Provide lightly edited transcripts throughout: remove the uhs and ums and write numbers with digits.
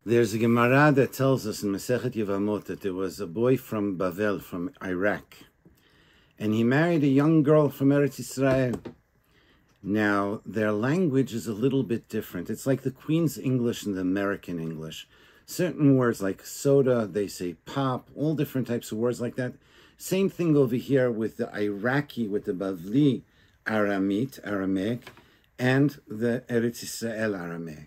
There's a Gemara that tells us in Masechet Yevamot that there was a boy from Bavel, from Iraq, and he married a young girl from Eretz Israel. Now, their language is a little bit different. It's like the Queen's English and the American English. Certain words like soda, they say pop, all different types of words like that. Same thing over here with the Iraqi, with the Bavli Aramaic, and the Eretz Israel Aramaic.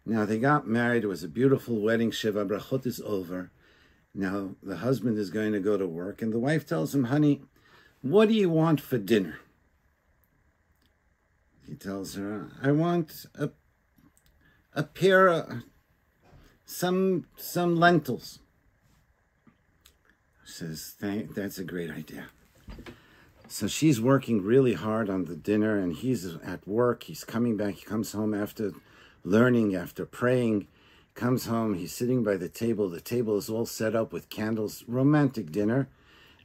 Now, they got married. It was a beautiful wedding. Sheva Brachot is over. Now, the husband is going to go to work, and the wife tells him, honey, what do you want for dinner? He tells her, I want a pair of some lentils. She says, that's a great idea. So she's working really hard on the dinner, and he's at work. He's coming back. He comes home after learning, after praying, comes home, he's sitting by the table. The table is all set up with candles, romantic dinner.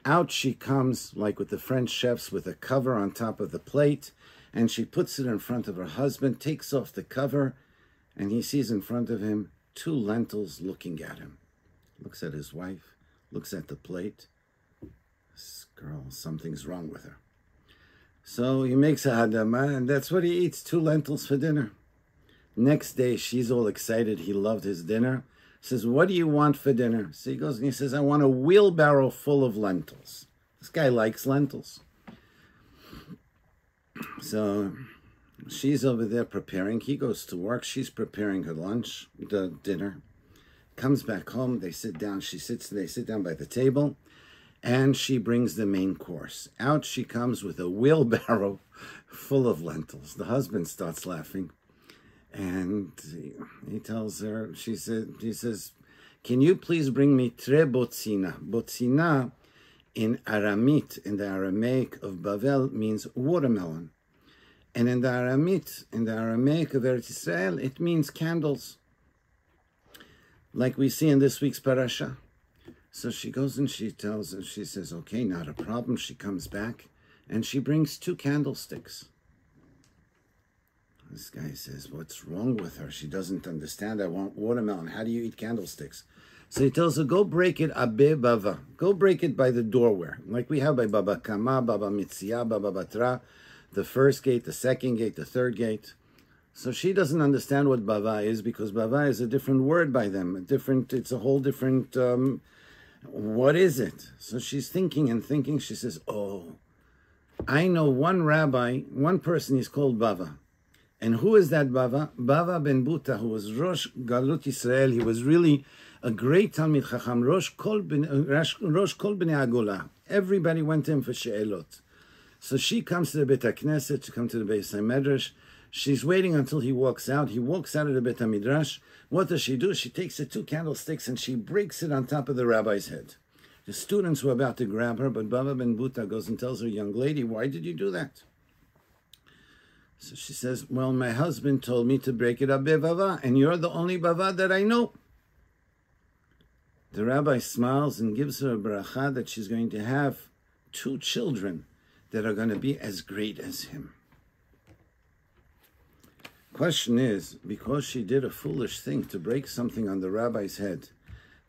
Out she comes, like with the French chefs, with a cover on top of the plate, and she puts it in front of her husband, takes off the cover, and he sees in front of him 2 lentils looking at him. Looks at his wife, looks at the plate. This girl, something's wrong with her. So he makes a hadama, and that's what he eats, 2 lentils for dinner. Next day, she's all excited. He loved his dinner. Says, what do you want for dinner? So he goes and he says, I want a wheelbarrow full of lentils. This guy likes lentils. So she's over there preparing. He goes to work. She's preparing her lunch, the dinner. Comes back home. They sit down. They sit down by the table. And she brings the main course. Out she comes with a wheelbarrow full of lentils. The husband starts laughing. And he tells her, she says, can you please bring me tre botzina? Botzina in Aramit, in the Aramaic of Bavel, means watermelon. And in the Aramaic of Eretz Israel, it means candles. Like we see in this week's parasha. So she goes and she tells her, she says, okay, not a problem. She comes back and she brings 2 candlesticks. This guy says, what's wrong with her? She doesn't understand. I want watermelon. How do you eat candlesticks? So he tells her, go break it abe bava. Go break it by the doorway. Like we have by Baba Kama, Baba Mitzia, Baba Batra. The first gate, the second gate, the third gate. So she doesn't understand what bava is, because bava is a different word by them. It's a whole different, what is it? So she's thinking and thinking. She says, oh, I know one rabbi, one person is called Bava. And who is that Bava? Bava ben Buta, who was Rosh Galut Israel. He was really a great Talmid Chacham, Rosh Kol Bnei Agola. Everybody went to him for she'elot. So she comes to the Beit HaKnesset, to come to the Beis HaMedrash. She's waiting until he walks out. He walks out of the Beit HaMidrash. What does she do? She takes the 2 candlesticks and she breaks it on top of the rabbi's head. The students were about to grab her, but Bava ben Buta goes and tells her, young lady, why did you do that? So she says, well, my husband told me to break it up bevava, and you're the only bava that I know. The rabbi smiles and gives her a bracha that she's going to have 2 children that are going to be as great as him. Question is, because she did a foolish thing to break something on the rabbi's head,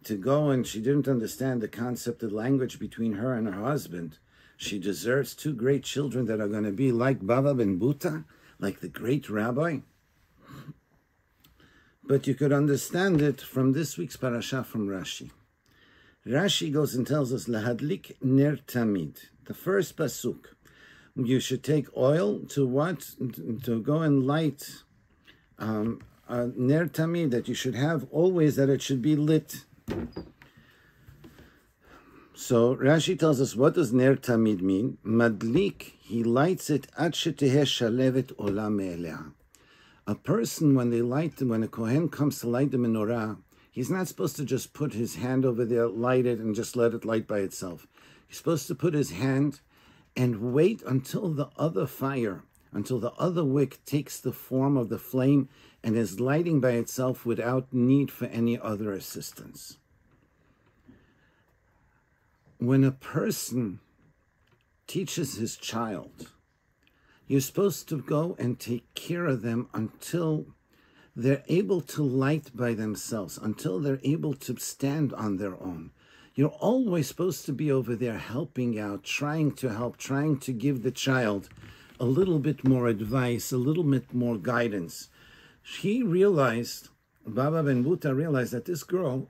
to go and she didn't understand the concept of language between her and her husband, she deserves 2 great children that are going to be like Bava ben Buta, like the great rabbi. But you could understand it from this week's parasha from Rashi. Rashi goes and tells us, Lahadlik ner tamid. The first pasuk. You should take oil to what? To go and light ner tamid, that you should have always, that it should be lit. So Rashi tells us, what does ner tamid mean? Madlik, he lights it ad sheteheh shalevet ola me'eleh. A person, when a Kohen comes to light the menorah, he's not supposed to just put his hand over there, light it, and just let it light by itself. He's supposed to put his hand and wait until the other fire, until the other wick takes the form of the flame and is lighting by itself without need for any other assistance. When a person teaches his child, you're supposed to go and take care of them until they're able to light by themselves, until they're able to stand on their own. You're always supposed to be over there helping out, trying to help, trying to give the child a little bit more advice, a little bit more guidance. He realized, Baba Ben Buta realized that this girl,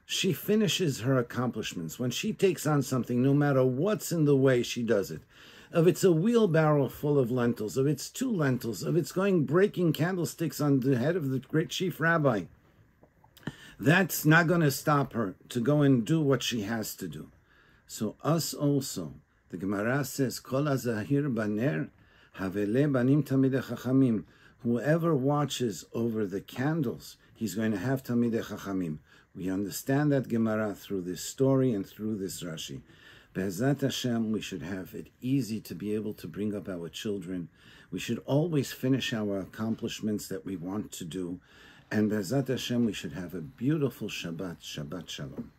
she finishes her accomplishments. When she takes on something, no matter what's in the way, she does it. If it's a wheelbarrow full of lentils, if it's 2 lentils, if it's breaking candlesticks on the head of the great chief rabbi, that's not going to stop her to go and do what she has to do. So us also, the Gemara says, Kol azahir baner havele banim tamidei chachamim. Whoever watches over the candles, he's going to have tamidei chachamim. We understand that Gemara through this story and through this Rashi. Be'ezrat Hashem, we should have it easy to be able to bring up our children. We should always finish our accomplishments that we want to do. And Be'ezrat Hashem, we should have a beautiful Shabbat, Shabbat Shalom.